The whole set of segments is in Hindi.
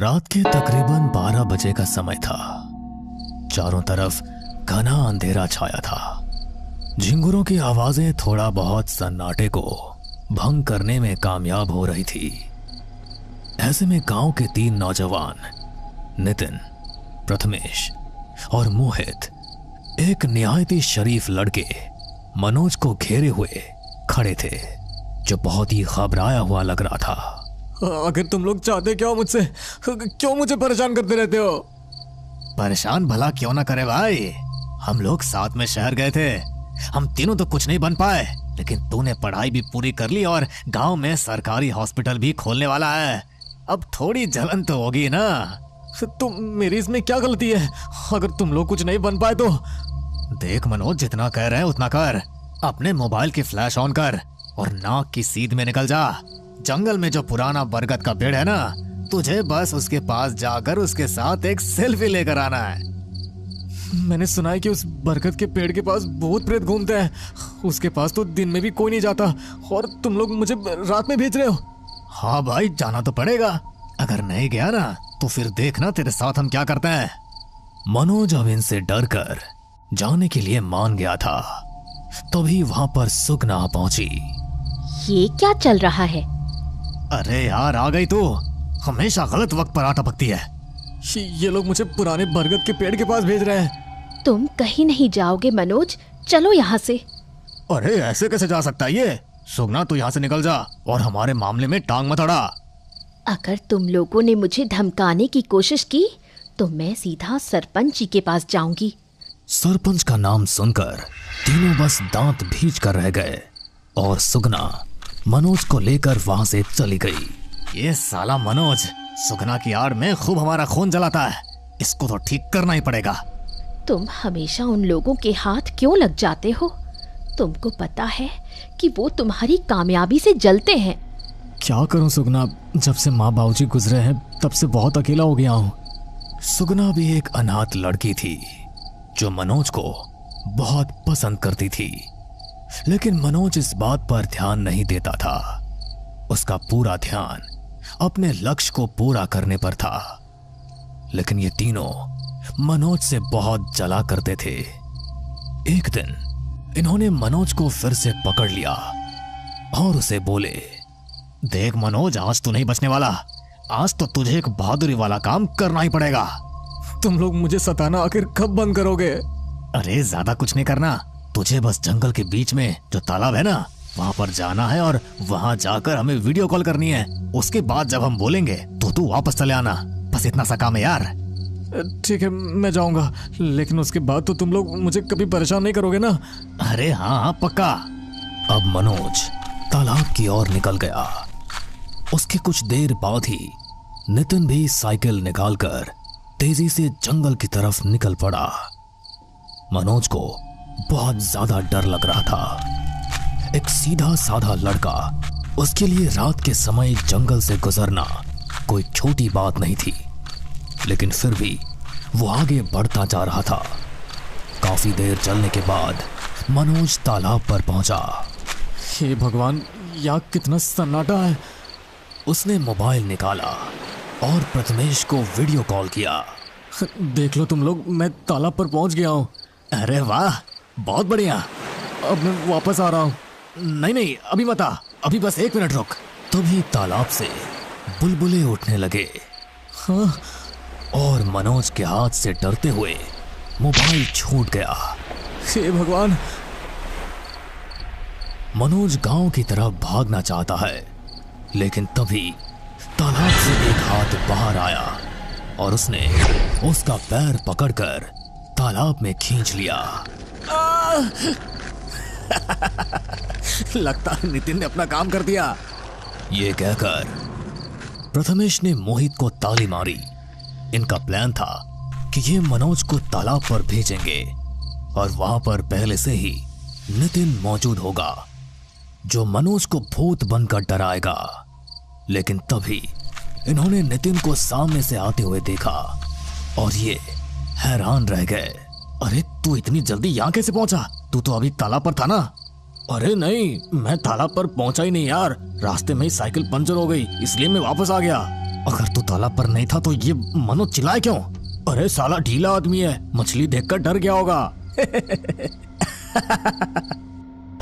रात के तकरीबन 12 बजे का समय था। चारों तरफ घना अंधेरा छाया था। झिंगुरों की आवाजें थोड़ा बहुत सन्नाटे को भंग करने में कामयाब हो रही थी। ऐसे में गांव के 3 नौजवान नितिन, प्रथमेश और मोहित एक निहायती शरीफ लड़के मनोज को घेरे हुए खड़े थे, जो बहुत ही घबराया हुआ लग रहा था। आखिर तुम लोग चाहते क्या मुझसे? क्यों मुझे परेशान करते रहते हो? परेशान भला क्यों ना करे भाई, हम लोग साथ में शहर गए थे। हम तीनों तो कुछ नहीं बन पाए, लेकिन तूने पढ़ाई भी पूरी कर ली और गांव में सरकारी हॉस्पिटल भी खोलने वाला है। अब थोड़ी जलन तो होगी ना। तुम मेरी इसमें क्या गलती है? अगर तुम लोग कुछ नहीं बन पाए तो देख मनोज, जितना कह रहे हैं उतना कर। अपने मोबाइल की फ्लैश ऑन कर और नाक की सीध में निकल जा। जंगल में जो पुराना बरगद का पेड़ है ना, तुझे बस उसके पास जाकर उसके साथ एक सेल्फी लेकर आना है। मैंने सुना है कि उस बरगद के पेड़ के पास भूत प्रेत घूमते हैं। उसके पास तो दिन में भी कोई नहीं जाता, और तुम लोग मुझे रात में भेज रहे हो? हाँ भाई, जाना तो पड़ेगा। अगर नहीं गया ना तो फिर देखना तेरे साथ हम क्या करते हैं। मनोज अब इनसे डर कर जाने के लिए मान गया था। तभी वहां पर सुगना पहुंची। ये क्या चल रहा है? अरे यार, आ गई तू। हमेशा गलत वक्त पर आ टपकती है। ये लोग मुझे पुराने बरगद के पेड़ के पास भेज रहे हैं। तुम कहीं नहीं जाओगे मनोज, चलो यहाँ से। अरे ऐसे कैसे जा सकता है ये? सुगना, तू यहाँ से निकल जा और हमारे मामले में टांग मत अड़ा। अगर तुम लोगों ने मुझे धमकाने की कोशिश की तो मैं सीधा सरपंच जी के पास जाऊंगी। सरपंच का नाम सुनकर तीनों बस दांत भींच कर रह गए और सुगना मनोज को लेकर वहां से चली गई। ये साला मनोज सुगना की आड़ में खूब हमारा खून जलाता है। इसको तो ठीक करना ही पड़ेगा। तुम हमेशा उन लोगों के हाथ क्यों लग जाते हो? तुमको पता है कि वो तुम्हारी कामयाबी से जलते हैं। क्या करूं सुगना, जब से माँ बाबूजी गुजरे हैं तब से बहुत अकेला हो गया हूँ। सुगना भी एक अनाथ लड़की थी जो मनोज को बहुत पसंद करती थी, लेकिन मनोज इस बात पर ध्यान नहीं देता था। उसका पूरा ध्यान अपने लक्ष्य को पूरा करने पर था। लेकिन ये तीनों मनोज से बहुत जला करते थे। एक दिन इन्होंने मनोज को फिर से पकड़ लिया और उसे बोले, देख मनोज, आज तू नहीं बचने वाला। आज तो तुझे एक बहादुरी वाला काम करना ही पड़ेगा। तुम लोग मुझे सताना आखिर कब बंद करोगे? अरे ज्यादा कुछ नहीं करना। तुझे बस जंगल के बीच में जो तालाब है ना, वहां पर जाना है और वहां जाकर हमें वीडियो कॉल करनी है। उसके बाद जब हम बोलेंगे तो तू वापस चले आना। बस इतना सा काम है यार। ठीक है, मैं जाऊंगा, लेकिन उसके बाद तो तुम लोग मुझे कभी परेशान नहीं करोगे ना? अरे हाँ, पक्का। अब मनोज तालाब की ओर निकल गया। उसके कुछ देर बाद ही नितिन भी साइकिल निकालकर तेजी से जंगल की तरफ निकल पड़ा। मनोज को बहुत ज्यादा डर लग रहा था। एक सीधा साधा लड़का, उसके लिए रात के समय जंगल से गुजरना कोई छोटी बात नहीं थी। लेकिन फिर भी वो आगे बढ़ता जा रहा था। काफी देर चलने के बाद मनोज तालाब पर पहुंचा। हे भगवान, यहाँ कितना सन्नाटा है। उसने मोबाइल निकाला और प्रथमेश को वीडियो कॉल किया। देख लो तुम लोग, मैं तालाब पर पहुंच गया हूँ। अरे वाह, बहुत बढ़िया। अब मैं वापस आ रहा हूँ। नहीं, अभी मत आ, अभी बस 1 मिनट रुक। तभी तालाब से बुलबुले उठने लगे। हाँ? और मनोज के हाथ से डरते हुए मोबाइल छूट गया। हे भगवान। मनोज गांव की तरफ भागना चाहता है, लेकिन तभी तालाब से एक हाथ बाहर आया और उसने उसका पैर पकड़कर तालाब में खींच लिया। लगता है नितिन ने अपना काम कर दिया। ये कहकर प्रथमेश ने मोहित को ताली मारी। इनका प्लान था कि ये मनोज को तालाब पर भेजेंगे और वहां पर पहले से ही नितिन मौजूद होगा, जो मनोज को भूत बनकर डराएगा। लेकिन तभी इन्होंने नितिन को सामने से आते हुए देखा और ये हैरान रह गए। अरे तू इतनी जल्दी यहाँ कैसे पहुंचा? तू तो अभी तालाब पर था ना? अरे नहीं, मैं तालाब पर पहुंचा ही नहीं यार। रास्ते में ही साइकिल पंचर हो गई, इसलिए मैं वापस आ गया। अगर तू तालाब पर नहीं था तो ये मनोज चिल्लाए क्यों? अरे साला ढीला आदमी है, मछली देखकर डर गया होगा।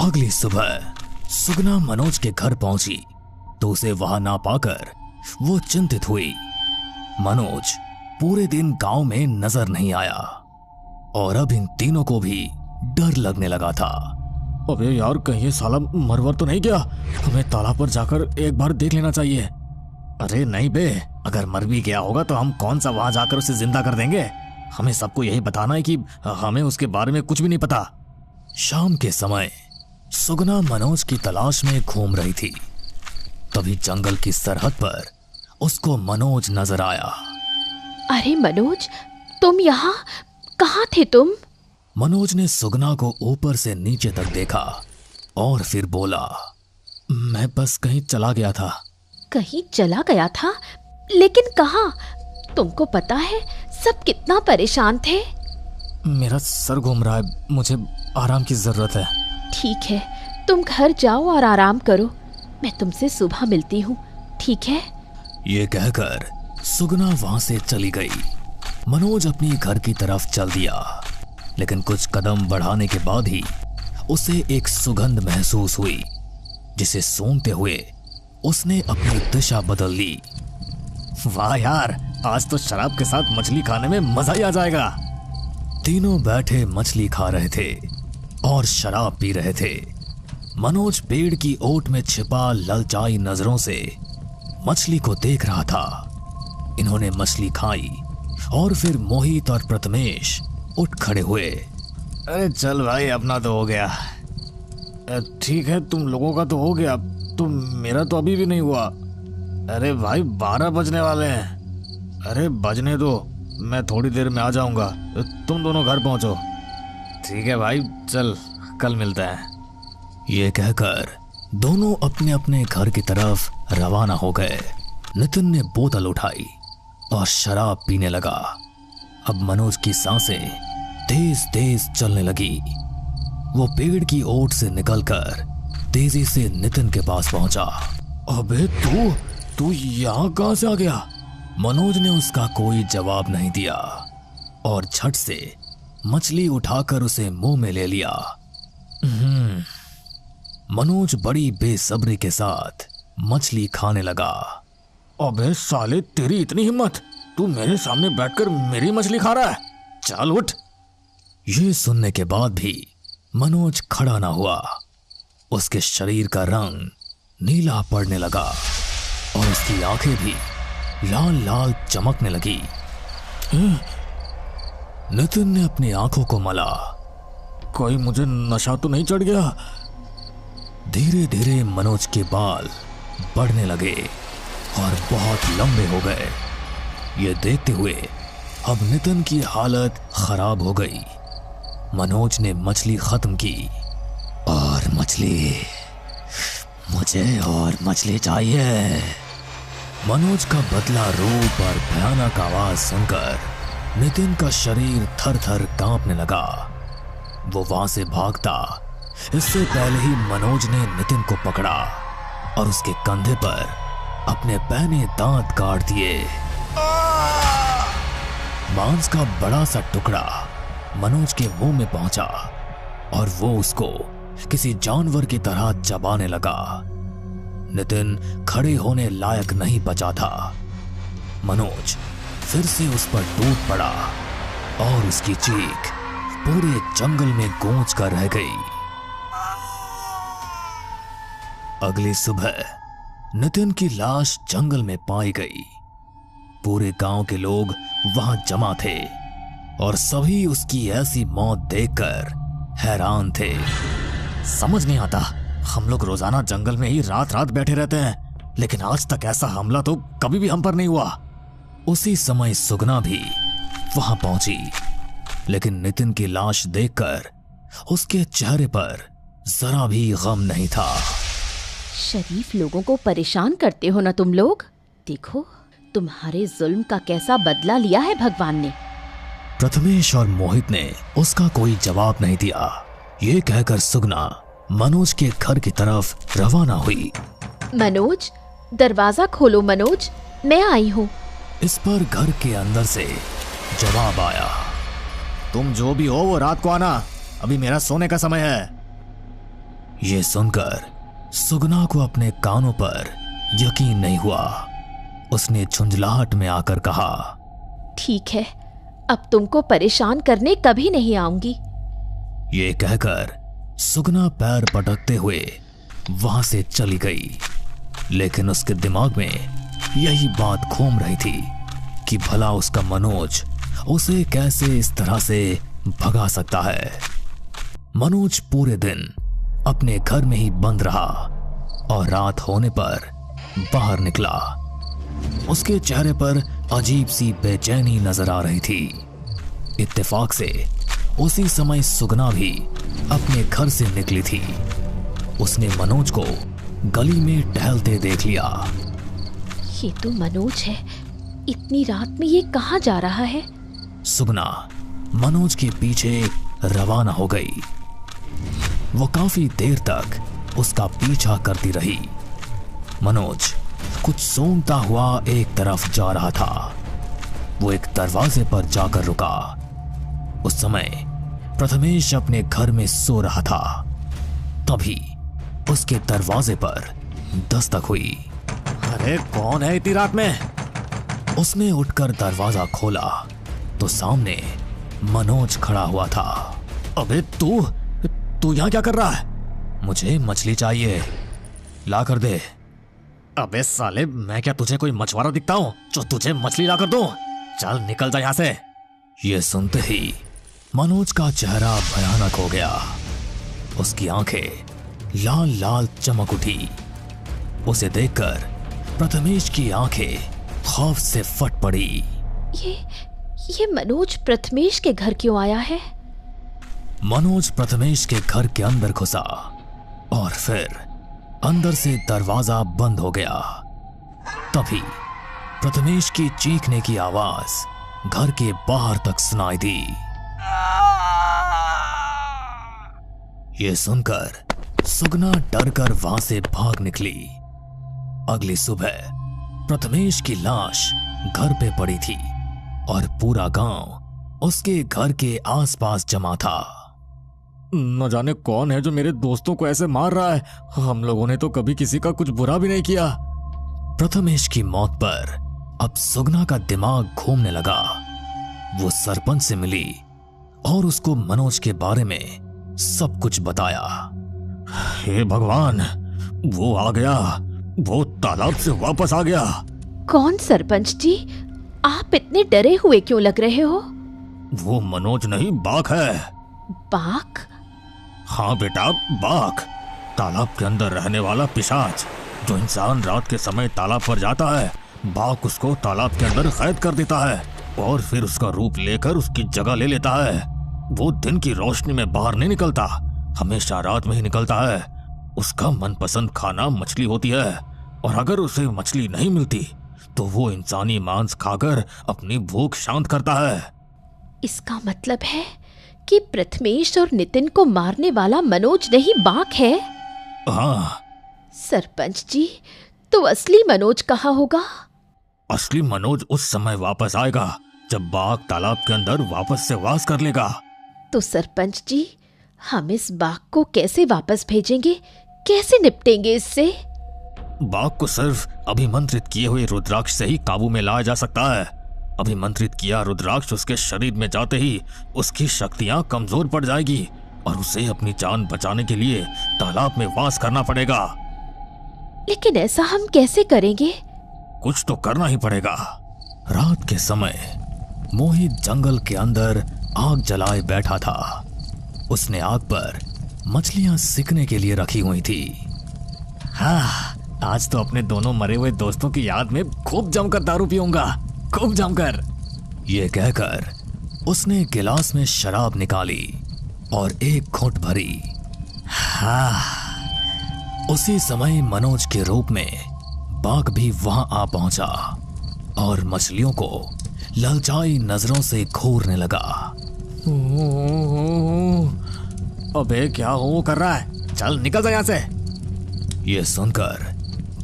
अगली सुबह सुगना मनोज के घर पहुंची तो उसे वहां ना पाकर वो चिंतित हुई। मनोज पूरे दिन गांव में नजर नहीं आया और अब इन तीनों को भी डर लगने लगा था। अबे यार, कहीं ये साला मरवर तो नहीं गया? हमें तालाब पर जाकर एक बार देख लेना चाहिए। अरे नहीं बे, अगर मर भी गया होगा तो हम कौन सा वहां जाकर उसे जिंदा कर देंगे? हमें सबको यही बताना है कि हमें उसके बारे में कुछ भी नहीं पता। शाम के समय सुगना मनोज की तलाश में घूम रही थी। तभी जंगल की सरहद पर उसको मनोज नजर आया। अरे मनोज, तुम यहाँ कहाँ थे तुम? मनोज ने सुगना को ऊपर से नीचे तक देखा और फिर बोला, मैं बस कहीं चला गया था। कहीं चला गया था? लेकिन कहाँ? तुमको पता है सब कितना परेशान थे। मेरा सर घूम रहा है, मुझे आराम की जरूरत है। ठीक है, तुम घर जाओ और आराम करो, मैं तुमसे सुबह मिलती हूँ, ठीक है? ये कहकर सुगना वहां से चली गई। मनोज अपनी घर की तरफ चल दिया, लेकिन कुछ कदम बढ़ाने के बाद ही उसे एक सुगंध महसूस हुई, जिसे सूंघते हुए उसने अपनी दिशा बदल ली। वाह यार, आज तो शराब के साथ मछली खाने में मजा ही आ जाएगा। तीनों बैठे मछली खा रहे थे और शराब पी रहे थे। मनोज पेड़ की ओट में छिपा ललचाई नजरों से मछली को देख रहा था। इन्होंने मछली खाई और फिर मोहित और प्रथमेश उठ खड़े हुए। अरे चल भाई, अपना तो हो गया। ठीक है, तुम लोगों का तो हो गया, तुम मेरा तो अभी भी नहीं हुआ। अरे भाई, 12 बजने वाले हैं। अरे बजने दो, मैं थोड़ी देर में आ जाऊंगा, तुम दोनों घर पहुंचो। ठीक है भाई, चल कल मिलता है। ये कहकर दोनों अपने अपने घर की तरफ रवाना हो गए। नितिन ने बोतल उठाई और शराब पीने लगा। अब मनोज की सांसें तेज तेज चलने लगी। वो पेड़ की ओट से निकलकर तेजी से नितिन के पास पहुंचा। अबे तू यहाँ कहाँ से आ गया? मनोज ने उसका कोई जवाब नहीं दिया और झट से मछली उठाकर उसे मुंह में ले लिया। मनोज बड़ी बेसब्री के साथ मछली खाने लगा। अबे साले, तेरी इतनी हिम्मत, तू मेरे सामने बैठकर मेरी मछली खा रहा है? चल उठ। ये सुनने के बाद भी मनोज खड़ा ना हुआ। उसके शरीर का रंग नीला पड़ने लगा और उसकी आंखें भी लाल लाल चमकने लगी। नितिन ने अपनी आंखों को मला। कोई मुझे नशा तो नहीं चढ़ गया? धीरे धीरे मनोज के बाल बढ़ने लगे और बहुत लंबे हो गए। ये देखते हुए अब नितिन की हालत खराब हो गई। मनोज ने मछली खत्म की। और मछली, मुझे और मछली चाहिए। मनोज का बदला रूप और भयानक आवाज सुनकर नितिन का शरीर थर थर कांपने लगा। वो वहां से भागता, इससे पहले ही मनोज ने नितिन को पकड़ा और उसके कंधे पर अपने पैने दांत काट दिए। मांस का बड़ा सा टुकड़ा मनोज के मुंह में पहुंचा और वो उसको किसी जानवर की तरह चबाने लगा। नितिन खड़े होने लायक नहीं बचा था। मनोज फिर से उस पर टूट पड़ा और उसकी चीख पूरे जंगल में गूंज कर रह गई। अगली सुबह नितिन की लाश जंगल में पाई गई। पूरे गांव के लोग वहां जमा थे और सभी उसकी ऐसी मौत देखकर हैरान थे। समझ नहीं आता, हम लोग रोजाना जंगल में ही रात रात बैठे रहते हैं, लेकिन आज तक ऐसा हमला तो कभी भी हम पर नहीं हुआ। उसी समय सुगना भी वहां पहुंची, लेकिन नितिन की लाश देखकर उसके चेहरे पर जरा भी गम नहीं था। शरीफ लोगों को परेशान करते हो ना तुम लोग। देखो तुम्हारे जुल्म का कैसा बदला लिया है भगवान ने। प्रथमेश और मोहित ने उसका कोई जवाब नहीं दिया। ये कहकर सुगना मनोज के घर की तरफ रवाना हुई। मनोज, दरवाजा खोलो मनोज, मैं आई हूँ। इस पर घर के अंदर से जवाब आया, तुम जो भी हो वो रात को आना, अभी मेरा सोने का समय है। ये सुनकर सुगना को अपने कानों पर यकीन नहीं हुआ। उसने झुंझलाहट में आकर कहा, ठीक है, अब तुमको परेशान करने कभी नहीं आऊंगी। ये कहकर सुगना पैर पटकते हुए वहां से चली गई। लेकिन उसके दिमाग में यही बात घूम रही थी कि भला उसका मनोज उसे कैसे इस तरह से भगा सकता है। मनोज पूरे दिन अपने घर में ही बंद रहा और रात होने पर बाहर निकला। उसके चेहरे पर अजीब सी बेचैनी नजर आ रही थी। इत्तेफाक से उसी समय सुगना भी अपने घर से निकली थी। उसने मनोज को गली में टहलते देख लिया। ये तो मनोज है, इतनी रात में ये कहाँ जा रहा है? सुगना मनोज के पीछे रवाना हो गई। वो काफी देर तक उसका पीछा करती रही। मनोज कुछ सूंघता हुआ एक तरफ जा रहा था। वो एक दरवाजे पर जाकर रुका। उस समय प्रथमेश अपने घर में सो रहा था। तभी उसके दरवाजे पर दस्तक हुई। अरे कौन है इतनी रात में? उसने उठकर दरवाजा खोला तो सामने मनोज खड़ा हुआ था। अबे तू यहाँ क्या कर रहा है? मुझे मछली चाहिए, ला कर दे। अबे साले, मैं क्या तुझे कोई मछुआरा दिखता हूँ जो तुझे मछली ला कर दूं? चल निकल जा यहाँ से। ये सुनते ही मनोज का चेहरा भयानक हो गया। उसकी आंखें लाल लाल चमक उठी। उसे देखकर प्रथमेश की आंखें खौफ से फट पड़ी। ये मनोज प्रथमेश के घर क्यों आया है? मनोज प्रथमेश के घर के अंदर घुसा और फिर अंदर से दरवाजा बंद हो गया। तभी प्रथमेश की चीखने की आवाज घर के बाहर तक सुनाई दी। ये सुनकर सुगना डरकर वहां से भाग निकली। अगली सुबह प्रथमेश की लाश घर पे पड़ी थी और पूरा गांव उसके घर के आसपास जमा था। न जाने कौन है जो मेरे दोस्तों को ऐसे मार रहा है। हम लोगों ने तो कभी किसी का कुछ बुरा भी नहीं किया। प्रथमेश की मौत पर अब सुगना का दिमाग घूमने लगा। वो सरपंच से मिली और उसको मनोज के बारे में सब कुछ बताया। हे भगवान, वो आ गया, वो तालाब से वापस आ गया। कौन सरपंच जी? आप इतने डरे हुए क्यों लग रहे हो? वो मनोज नहीं, बाघ है। बाघ? हाँ बेटा, बाघ। तालाब के अंदर रहने वाला पिशाच। जो इंसान रात के समय तालाब पर जाता है, बाघ उसको तालाब के अंदर कैद कर देता है और फिर उसका रूप लेकर उसकी जगह ले लेता है। वो दिन की रोशनी में बाहर नहीं निकलता, हमेशा रात में ही निकलता है। उसका मनपसंद खाना मछली होती है और अगर उसे मछली नहीं मिलती तो वो इंसानी मांस खाकर अपनी भूख शांत करता है। इसका मतलब है कि प्रथमेश और नितिन को मारने वाला मनोज नहीं, बाघ है? हाँ। सरपंच जी, तो असली मनोज कहाँ होगा? असली मनोज उस समय वापस आएगा जब बाघ तालाब के अंदर वापस से वास कर लेगा। तो सरपंच जी, हम इस बाघ को कैसे वापस भेजेंगे? कैसे निपटेंगे इससे? बाघ को सिर्फ अभिमंत्रित किए हुए रुद्राक्ष से ही काबू में लाया जा सकता है। अभिमंत्रित किया रुद्राक्ष उसके शरीर में जाते ही उसकी शक्तियां कमजोर पड़ जाएगी और उसे अपनी जान बचाने के लिए तालाब में वास करना पड़ेगा। लेकिन ऐसा हम कैसे करेंगे? कुछ तो करना ही पड़ेगा। रात के समय मोहित जंगल के अंदर आग जलाए बैठा था। उसने आग पर मछलियां सिकने के लिए रखी हुई थी। हाँ, आज तो अपने दोनों मरे हुए दोस्तों की याद में खूब जमकर दारू पीऊंगा, खूब जमकर। ये कहकर उसने गिलास में शराब निकाली और एक घूंट भरी। हाँ। उसी समय मनोज के रूप में बाघ भी वहां आ पहुंचा और मछलियों को ललचाई नजरों से घूरने लगा। अबे क्या हो कर रहा है? चल निकल जा यहाँ से। यह सुनकर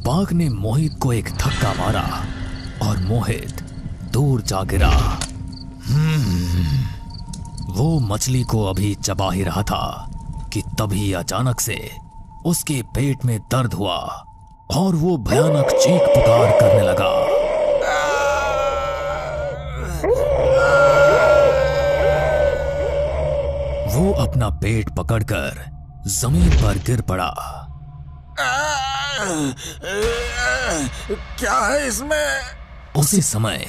बाघ ने मोहित को एक धक्का मारा और मोहित दूर जा गिरा। वो मछली को अभी चबा ही रहा था कि तभी अचानक से उसके पेट में दर्द हुआ और वो भयानक चीख पुकार करने लगा। वो अपना पेट पकड़कर जमीन पर गिर पड़ा। क्या है इसमें? उसी समय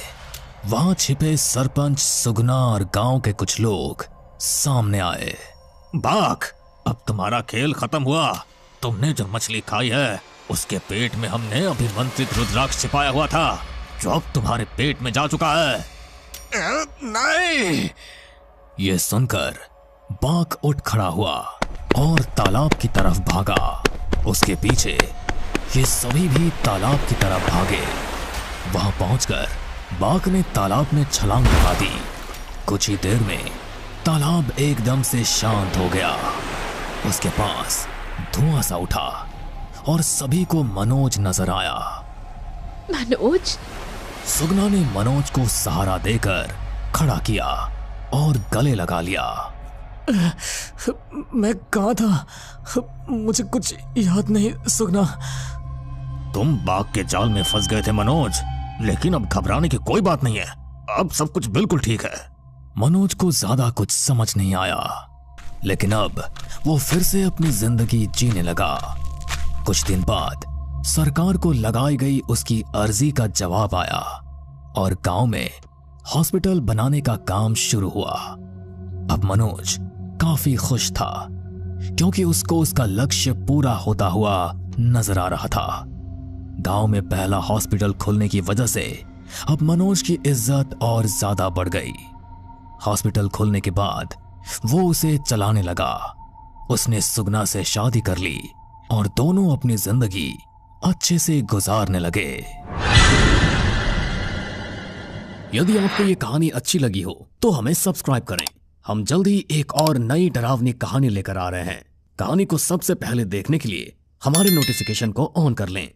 वहां छिपे सरपंच सुगना और गांव के कुछ लोग सामने आए। बाघ, अब तुम्हारा खेल खत्म हुआ। तुमने जो मछली खाई है उसके पेट में हमने अभिमंत्रित रुद्राक्ष छिपाया हुआ था, जो अब तुम्हारे पेट में जा चुका है। नहीं। ये सुनकर बाघ उठ खड़ा हुआ और तालाब की तरफ भागा। उसके पीछे ये सभी भी तालाब की तरफ भागे। वहां पहुंचकर बाघ ने तालाब में छलांग लगा दी। कुछ ही देर में तालाब एकदम से शांत हो गया। उसके पास धुआं सा उठा और सभी को मनोज नजर आया। मनोज? सुगना ने मनोज को सहारा देकर खड़ा किया और गले लगा लिया। मैं कहाँ था? मुझे कुछ याद नहीं सुगना। तुम बाघ के जाल में फंस गए थे मनोज, लेकिन अब घबराने की कोई बात नहीं है। अब सब कुछ बिल्कुल ठीक है। मनोज को ज्यादा कुछ समझ नहीं आया, लेकिन अब वो फिर से अपनी जिंदगी जीने लगा। कुछ दिन बाद सरकार को लगाई गई उसकी अर्जी का जवाब आया और गांव में हॉस्पिटल बनाने का काम शुरू हुआ। अब मनोज काफी खुश था क्योंकि उसको उसका लक्ष्य पूरा होता हुआ नजर आ रहा था। गांव में पहला हॉस्पिटल खुलने की वजह से अब मनोज की इज्जत और ज्यादा बढ़ गई। हॉस्पिटल खुलने के बाद वो उसे चलाने लगा। उसने सुगना से शादी कर ली और दोनों अपनी जिंदगी अच्छे से गुजारने लगे। यदि आपको ये कहानी अच्छी लगी हो तो हमें सब्सक्राइब करें। हम जल्द ही एक और नई डरावनी कहानी लेकर आ रहे हैं। कहानी को सबसे पहले देखने के लिए हमारे नोटिफिकेशन को ऑन कर लें।